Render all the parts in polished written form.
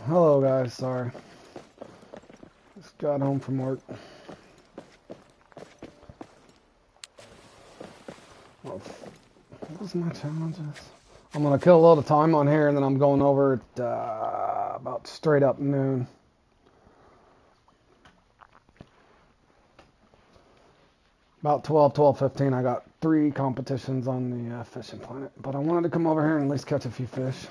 Hello guys, sorry. Just got home from work. What was my challenges? I'm gonna kill a lot of time on here and then I'm going over at about straight up noon. About 12:15 I got 3 competitions on the fishing planet. But I wanted to come over here and at least catch a few fish.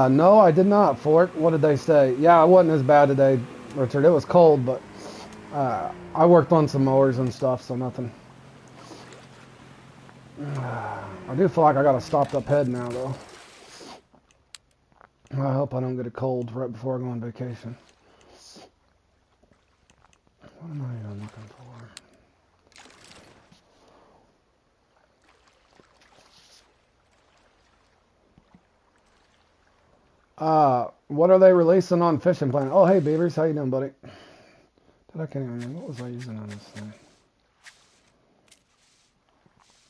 No, I did not, Fork. What did they say? Yeah, it wasn't as bad today, Richard. It was cold, but I worked on some mowers and stuff, so nothing. I do feel like I got a stopped up head now, though. I hope I don't get a cold right before I go on vacation. What am I even looking for? What are they releasing on Fishing Planet? Oh, hey, Beavers. How you doing, buddy? I can't even remember. What was I using on this thing?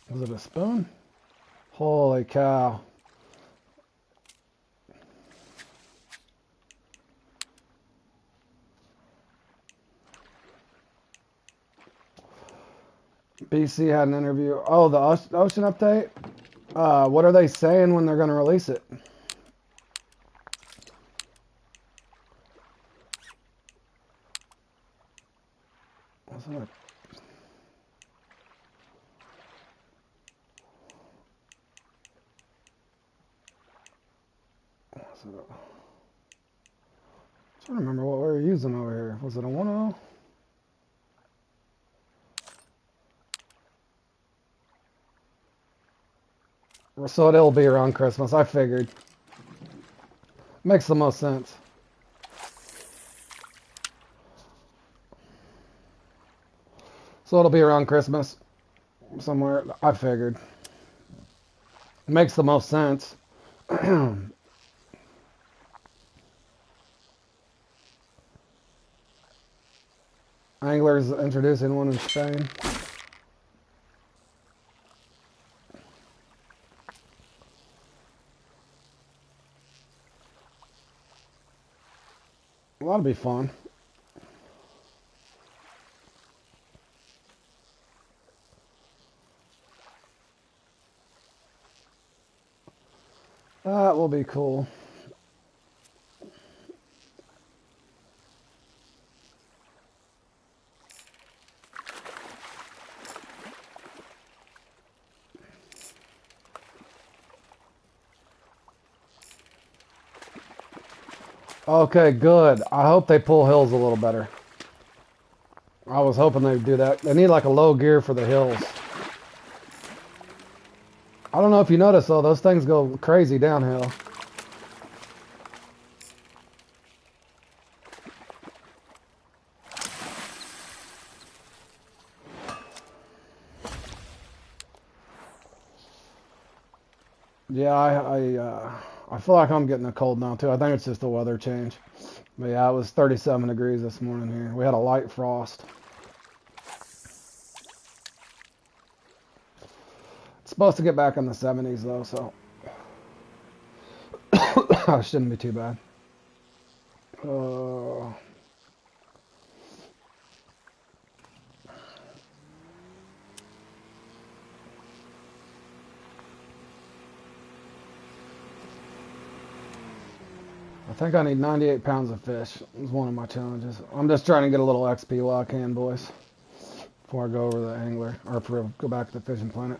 Was it a spoon? Holy cow. BC had an interview. Oh, the ocean update? What are they saying when they're going to release it? What's that? I'm trying to remember what we were using over here. Was it a 1.0? So it'll be around Christmas. I figured. Makes the most sense. So it'll be around Christmas somewhere. I figured. Makes the most sense. Anglers introducing one in Spain. Well, that'll be fun. That will be cool. Okay, good. I hope they pull hills a little better. I was hoping they'd do that. They need like a low gear for the hills. I don't know if you noticed though, those things go crazy downhill. Yeah, I feel like I'm getting a cold now too. I think it's just the weather change. But yeah, it was 37 degrees this morning here. We had a light frost. It's supposed to get back in the 70s though, so it shouldn't be too bad. I think I need 98 pounds of fish. It's one of my challenges. I'm just trying to get a little XP while I can, boys. Before I go over the angler, or go back to the fishing planet.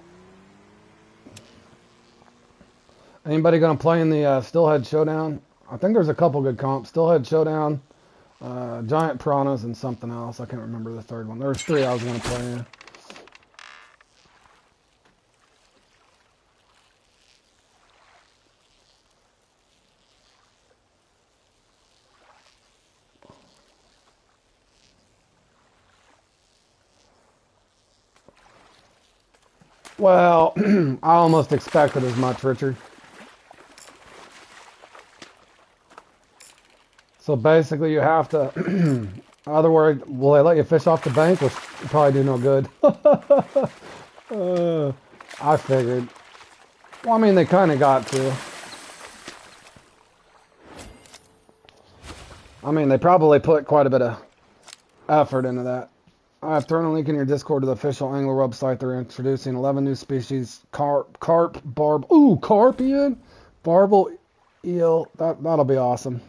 Anybody gonna play in the Stillhead Showdown? I think there's a couple good comps. Stillhead Showdown, Giant Piranhas, and something else. I can't remember the third one. There was 3 I was gonna play in. Well, I almost expected as much, Richard. So basically you have to, in other words, will they let you fish off the bank with Probably do no good. uh, I figured. Well, I mean, they kind of got to. I mean, they probably put quite a bit of effort into that. I've thrown a link in your Discord to the official angler website. They're introducing 11 new species: carp, carpian, barbel eel. That'll be awesome.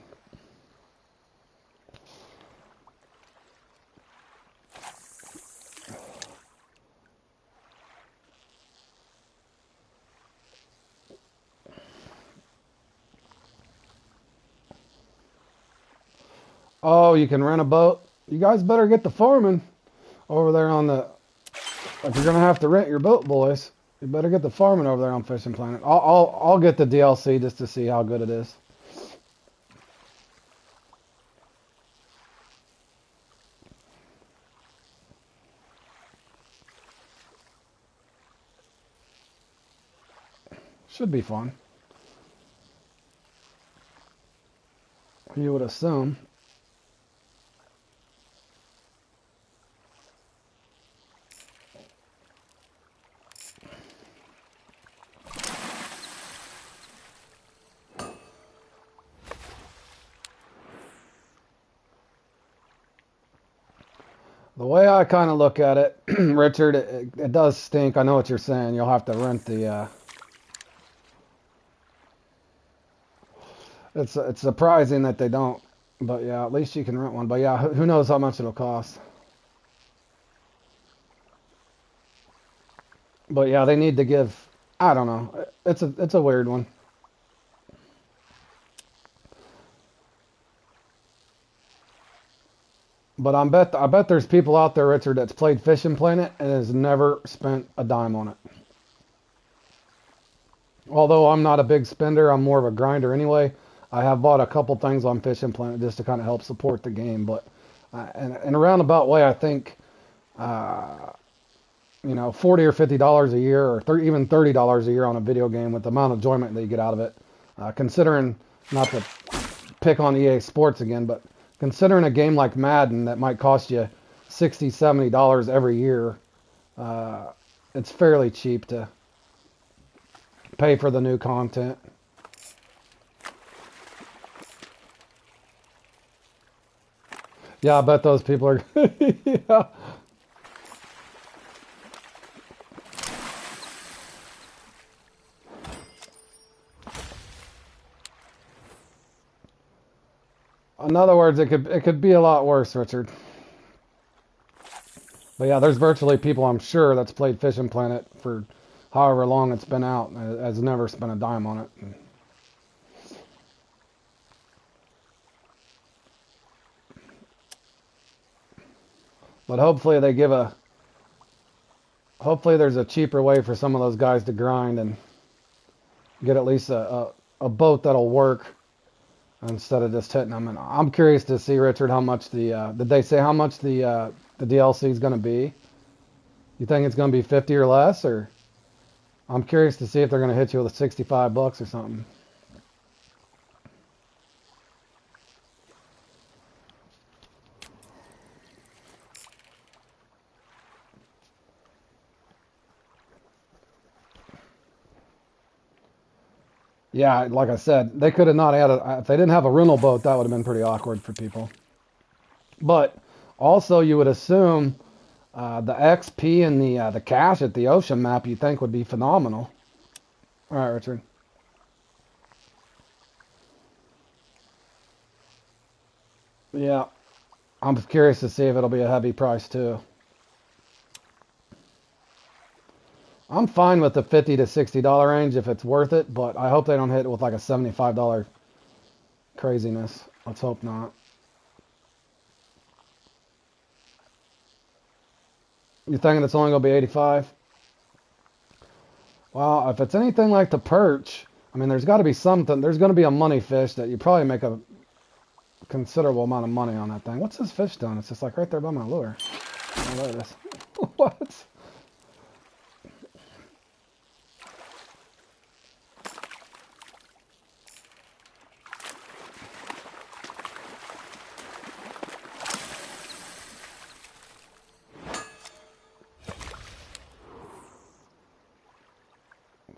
Oh, you can rent a boat. You guys better get the farming over there on the. If you're gonna have to rent your boat, boys, you better get the farming over there on Fishing Planet. I'll get the DLC just to see how good it is. Should be fun. You would assume. The way I kind of look at it, Richard, it does stink. I know what you're saying. You'll have to rent the. It's surprising that they don't, but yeah, at least you can rent one. But yeah, who knows how much it'll cost? But yeah, they need to give. I don't know. It's a weird one. But I bet there's people out there, Richard, that's played Fishing Planet and has never spent a dime on it. Although I'm not a big spender, I'm more of a grinder anyway. I have bought a couple things on Fishing Planet just to kind of help support the game. But in a roundabout way, I think $40 or $50 a year, or even $30 a year on a video game with the amount of enjoyment that you get out of it, considering not to pick on EA Sports again, but considering a game like Madden that might cost you $60, $70 every year, it's fairly cheap to pay for the new content. Yeah, I bet those people are. Yeah. In other words, it could be a lot worse, Richard. But yeah, there's virtually people I'm sure that's played Fishing Planet for however long it's been out and has never spent a dime on it. But hopefully hopefully there's a cheaper way for some of those guys to grind and get at least a boat that'll work instead of just hitting them. And I'm curious to see, Richard, how much did they say how much the DLC is going to be? You think it's going to be 50 or less, or I'm curious to see if they're going to hit you with $65 or something. Yeah, like I said, they could have not added. If they didn't have a rental boat, that would have been pretty awkward for people. But also, you would assume the XP and the cash at the ocean map you think would be phenomenal. All right, Richard. Yeah, I'm curious to see if it'll be a heavy price too. I'm fine with the $50 to $60 range if it's worth it, but I hope they don't hit it with like a $75 craziness. Let's hope not. You thinking it's only gonna be 85? Well, if it's anything like the perch, I mean, there's got to be something. There's going to be a money fish that you probably make a considerable amount of money on that thing. What's this fish doing? It's just like right there by my lure. Oh, there it is. What?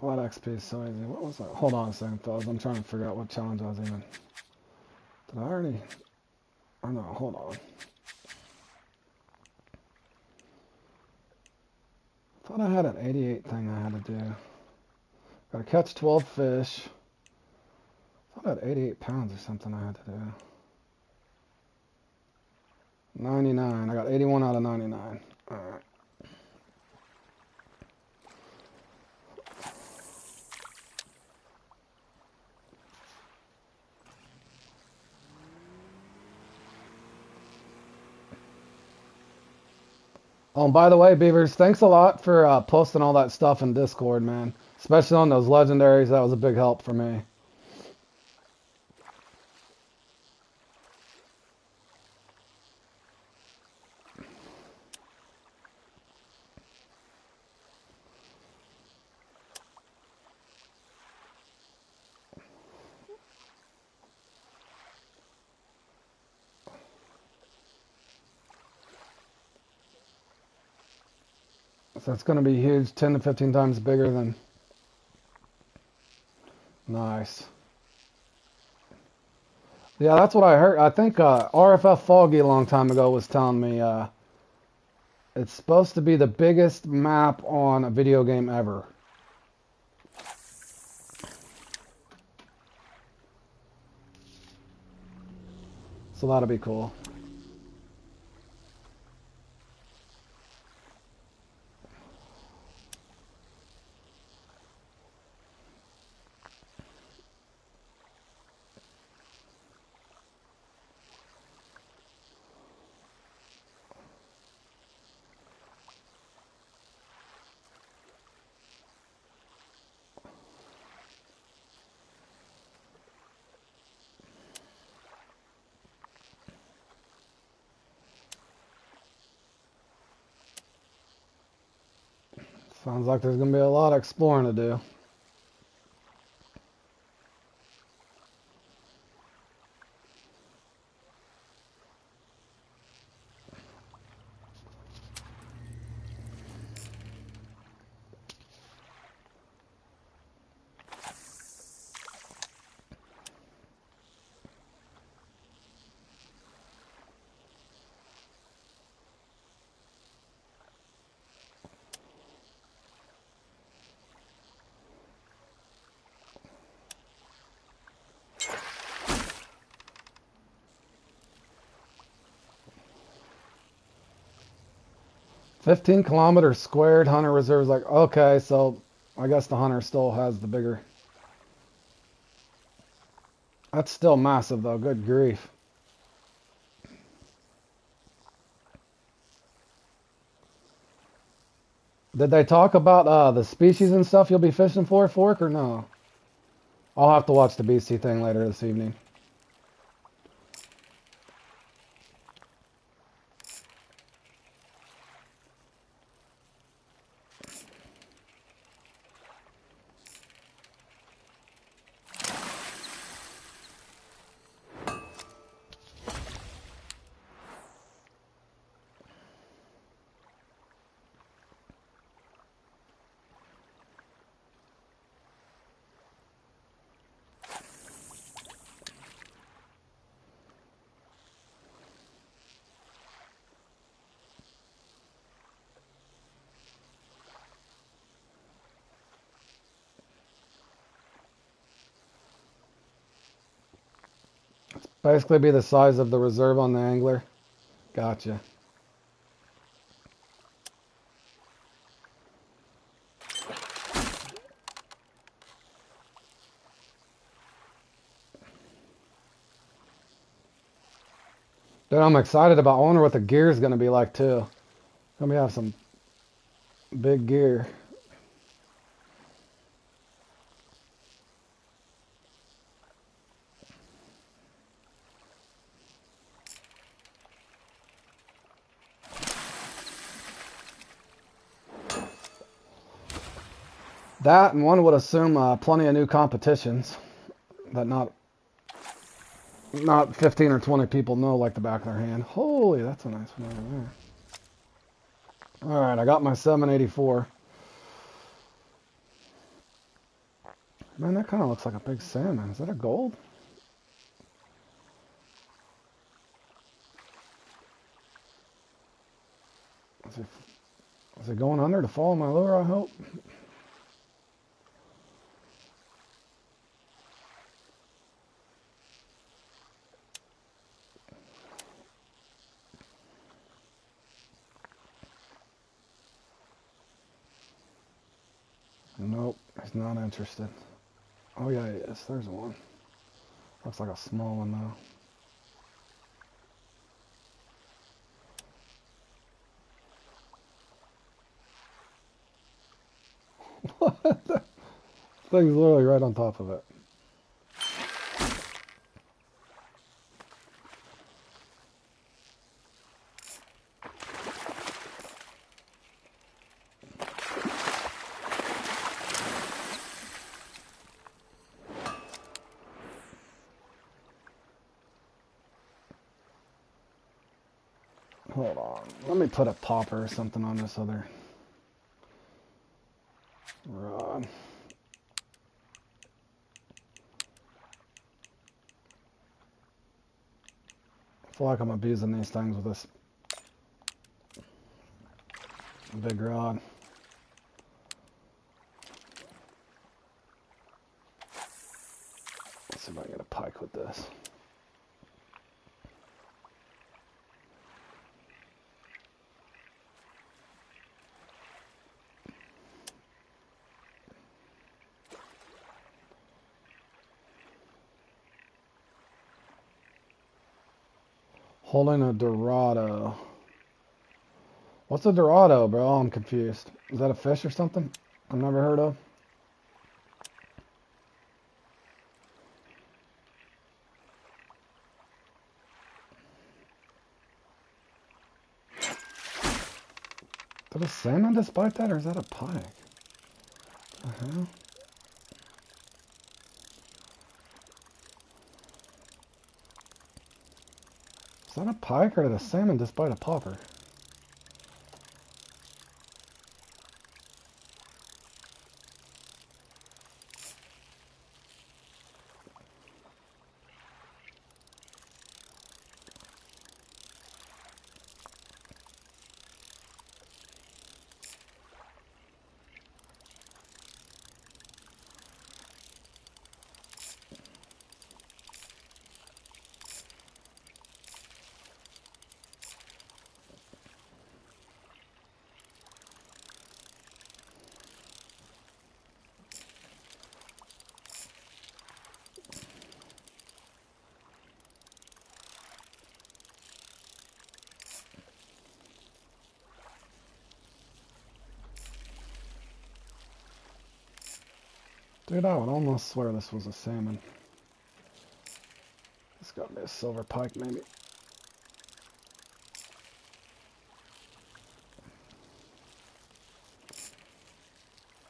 Flat XP is so easy. What was that? Hold on a second, fellas. I'm trying to figure out what challenge I was even. Did I already? Oh no, hold on. I thought I had an 88 thing I had to do. Gotta catch 12 fish. I thought I had 88 pounds or something I had to do. 99. I got 81 out of 99. Alright. Oh, and by the way, Beavers, thanks a lot for posting all that stuff in Discord, man. Especially on those legendaries. That was a big help for me. So it's going to be huge, 10 to 15 times bigger than... Nice. Yeah, that's what I heard. I think RFF Foggy a long time ago was telling me it's supposed to be the biggest map on a video game ever. So that'll be cool. Sounds like there's going to be a lot of exploring to do. "15 kilometers squared, Hunter Reserve's like, okay, so I guess the Hunter still has the bigger. That's still massive though, good grief. Did they talk about the species and stuff you'll be fishing for, Fork, or no? I'll have to watch the BC thing later this evening. Basically be the size of the reserve on the angler. Gotcha. Dude, I'm excited about. I wonder what the gear is going to be like too. Let me have some big gear. That, and one would assume plenty of new competitions that not 15 or 20 people know like the back of their hand. Holy, that's a nice one over there. All right, I got my 784. Man, that kind of looks like a big salmon. Is that a gold? Is it going under to follow my lure, I hope? Nope, he's not interested. Oh yeah, he is. There's one. Looks like a small one though. What? The thing's literally right on top of it. Hold on. Let me put a popper or something on this other rod. I feel like I'm abusing these things with this big rod. Let's see if I can get a pike with this. Holding a Dorado. What's a Dorado, bro? I'm confused. Is that a fish or something I've never heard of? Did a salmon just bite that, or is that a pike? What the hell? Is that a pike, or did a salmon just bite a popper? Dude, I would almost swear this was a salmon. It's got to be a silver pike, maybe.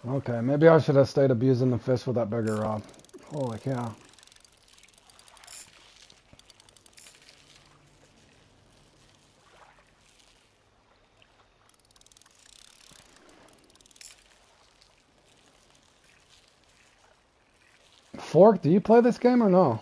Okay, maybe I should have stayed abusing the fish with that bigger rod. Holy cow. Fork, do you play this game or no?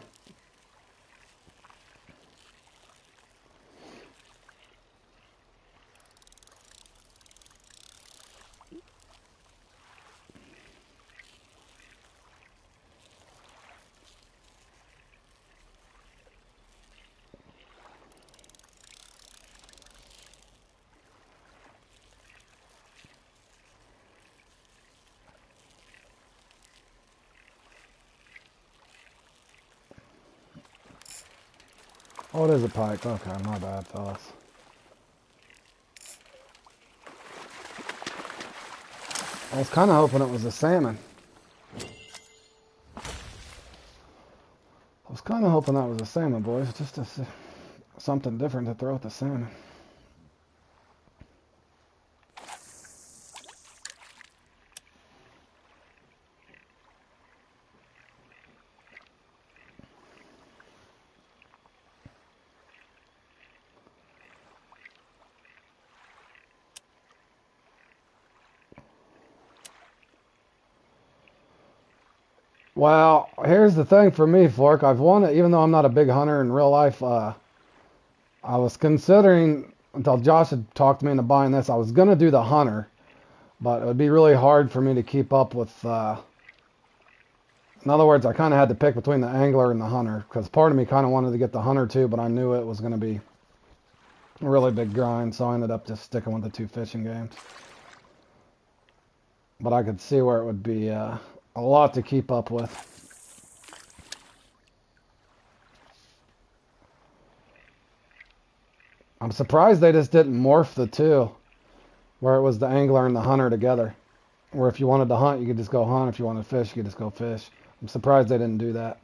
Oh, it is a pike. Okay, my bad, fellas. I was kind of hoping it was a salmon. I was kind of hoping that was a salmon, boys. Just something different to throw at the salmon. Well, here's the thing for me, Fork. I've wanted, even though I'm not a big hunter in real life, I was considering, until Josh had talked me into buying this, I was going to do the hunter, but it would be really hard for me to keep up with, in other words, I kind of had to pick between the angler and the hunter, because part of me kind of wanted to get the hunter too, but I knew it was going to be a really big grind, so I ended up just sticking with the two fishing games. But I could see where it would be a lot to keep up with. I'm surprised they just didn't morph the two, where it was the angler and the hunter together. Where if you wanted to hunt, you could just go hunt. If you wanted to fish, you could just go fish. I'm surprised they didn't do that.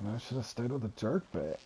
I should have stayed with the jerkbait.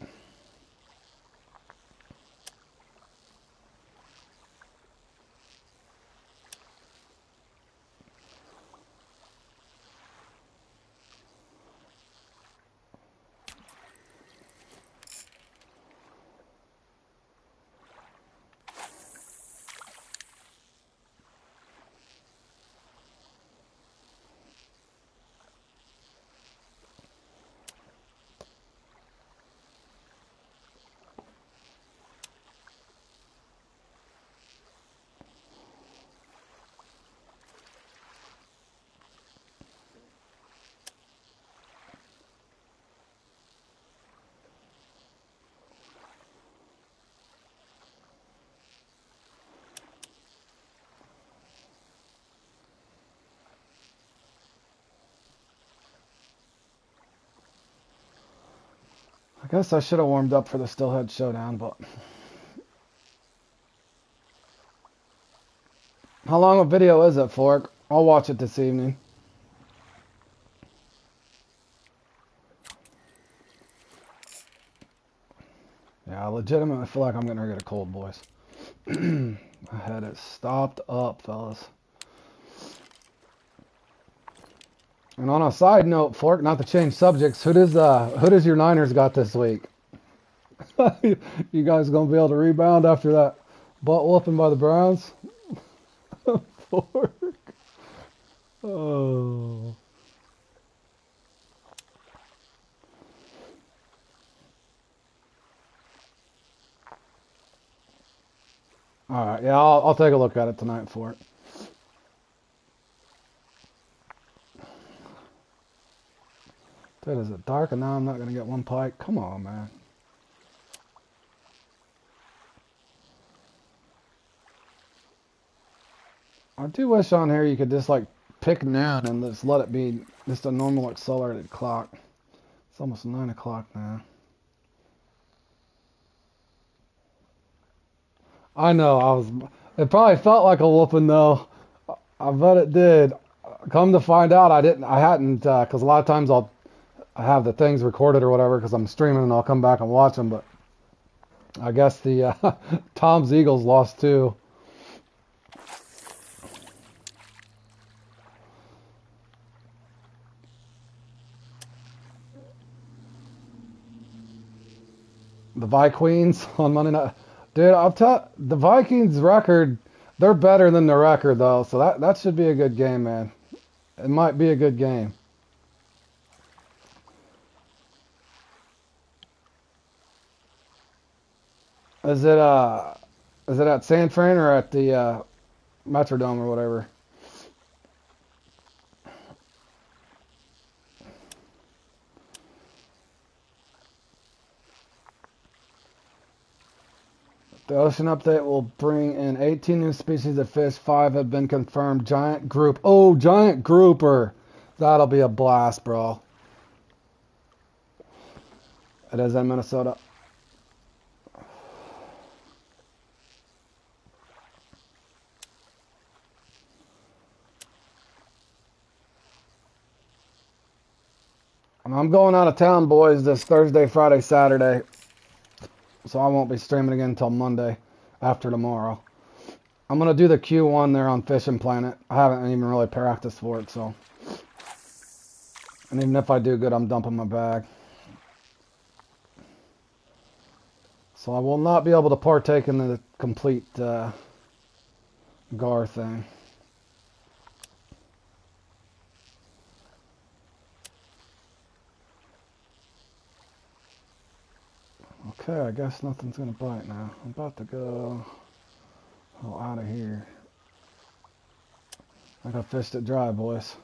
I guess I should have warmed up for the Stillhead Showdown, but how long a video is it, Fork? I'll watch it this evening. Yeah, I legitimately feel like I'm getting ready to get a cold, boys. My head is stopped up, fellas. And on a side note, Fork, not to change subjects, who does your Niners got this week? You guys gonna be able to rebound after that butt whooping by the Browns? Fork. Oh. All right, yeah, I'll take a look at it tonight, Fork. Dude, is it dark and now I'm not gonna get one pike? Come on, man. I do wish on here you could just like pick noon and just let it be just a normal accelerated clock. It's almost 9 o'clock now. I know, it probably felt like a whooping though. I bet it did. Come to find out, I hadn't, because a lot of times I have the things recorded or whatever because I'm streaming and I'll come back and watch them, but I guess the Tom's Eagles lost too. The Vikings on Monday night. Dude, the Vikings record, they're better than the record though, so that should be a good game, man. It might be a good game. Is it at San Fran or at the Metrodome or whatever? The ocean update will bring in 18 new species of fish. 5 have been confirmed. Giant group. Oh, giant grouper. That'll be a blast, bro. It is in Minnesota. And I'm going out of town, boys, this Thursday, Friday, Saturday. So I won't be streaming again until Monday after tomorrow. I'm going to do the Q1 there on Fishing Planet. I haven't even really practiced for it, so. And even if I do good, I'm dumping my bag. So I will not be able to partake in the complete GAR thing. Okay, I guess nothing's gonna bite now. I'm about to go out of here. I got fished it dry, boys.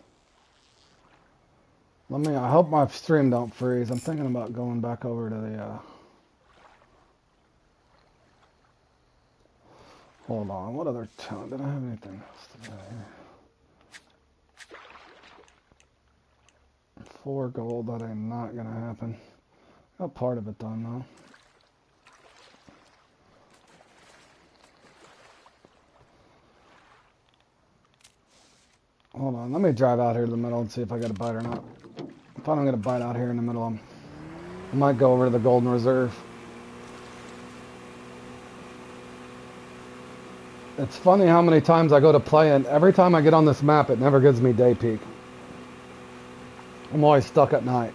I hope my stream don't freeze. I'm thinking about going back over to the hold on, what other town? Did I have anything else to do here? 4 gold, that ain't not gonna happen. Got part of it done though. Hold on, let me drive out here to the middle and see if I get a bite or not. If I don't get a bite out here in the middle, I might go over to the Golden Reserve. It's funny how many times I go to play, and every time I get on this map, it never gives me day peak. I'm always stuck at night.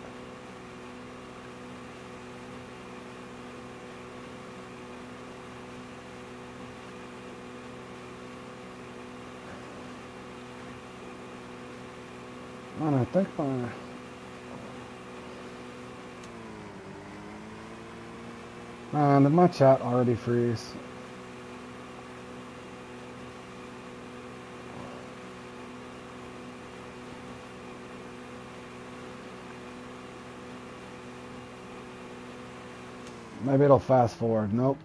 Man, I think man, did my chat already freeze? Maybe it'll fast forward. Nope.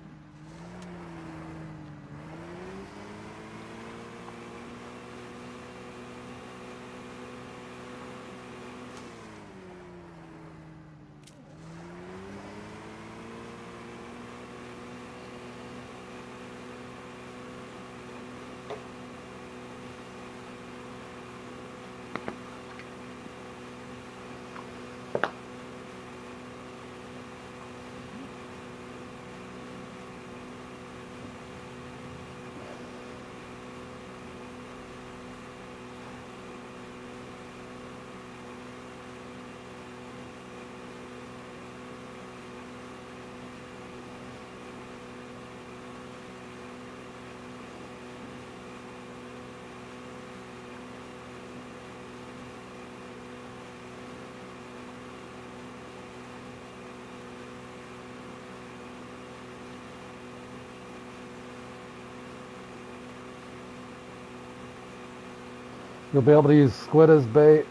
You'll be able to use squid as bait.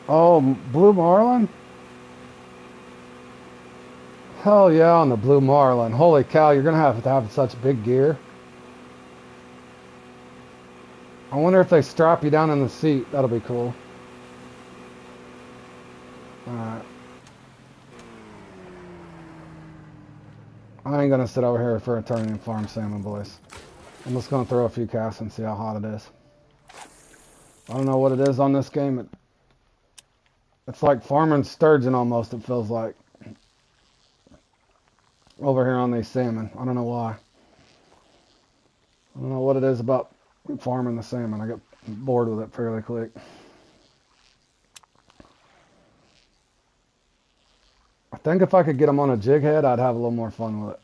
Oh, blue marlin? Hell yeah on the blue marlin. Holy cow, you're going to have such big gear. I wonder if they strap you down in the seat. That'll be cool. Alright. I ain't gonna sit over here for a turn and farm salmon, boys. I'm just gonna throw a few casts and see how hot it is. I don't know what it is on this game. It's like farming sturgeon almost, it feels like. Over here on these salmon. I don't know why. I don't know what it is about farming the salmon. I get bored with it fairly quick. I think if I could get them on a jig head, I'd have a little more fun with it.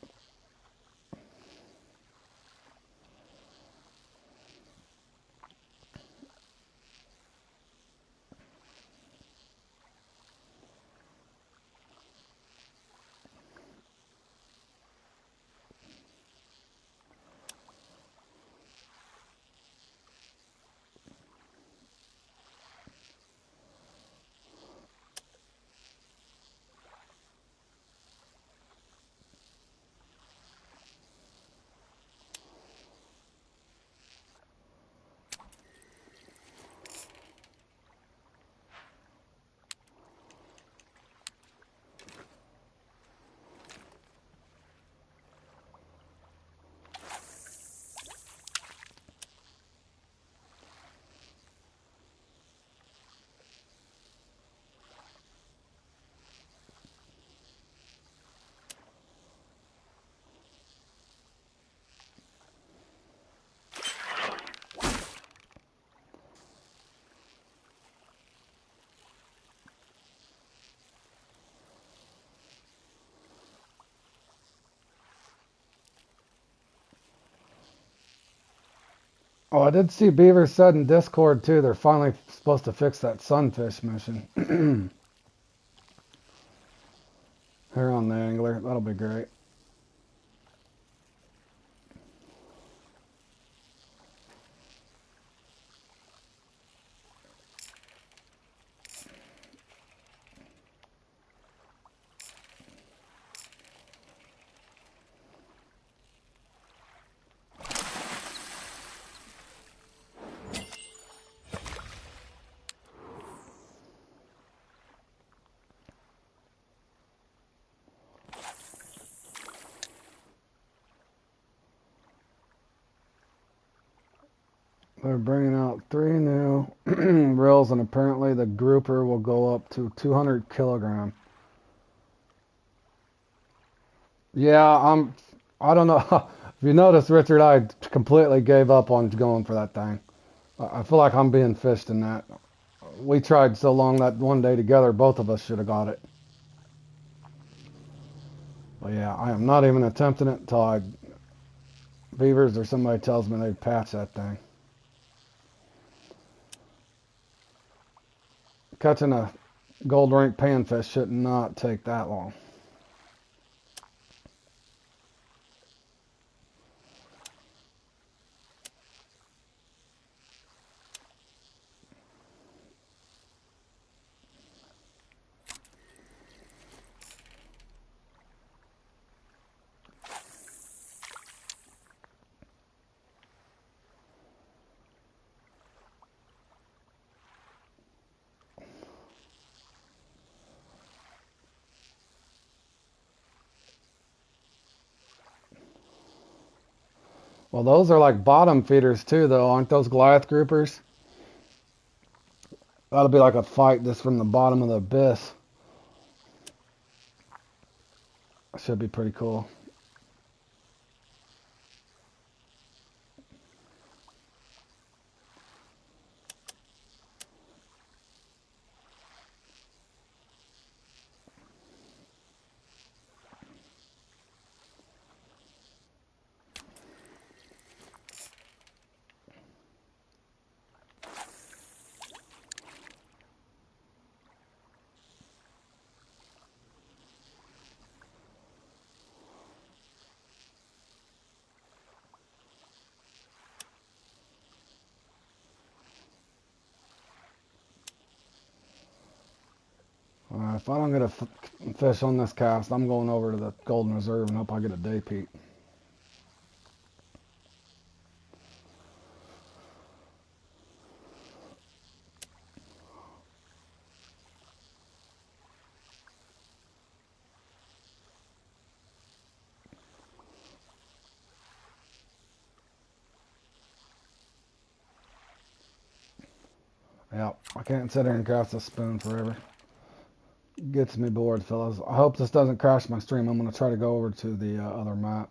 Oh, I did see Beaver said in Discord too, they're finally supposed to fix that sunfish mission. Here on the angler. That'll be great. They're bringing out 3 new reels, and apparently the grouper will go up to 200 kilogram. Yeah, I don't know. If you notice, Richard, I completely gave up on going for that thing. I feel like I'm being fished in that. We tried so long that one day together, both of us should have got it. But yeah, I am not even attempting it until Beavers or somebody tells me they patch that thing. Catching a gold ring panfish should not take that long. Well, those are like bottom feeders too, though, aren't those Goliath groupers? That'll be like a fight just from the bottom of the abyss. Should be pretty cool. If I don't get a fish on this cast, I'm going over to the Golden Reserve and hope I get a day peak. Yeah, I can't sit here and cast a spoon forever. Gets me bored, fellas. I hope this doesn't crash my stream. I'm going to try to go over to the other map.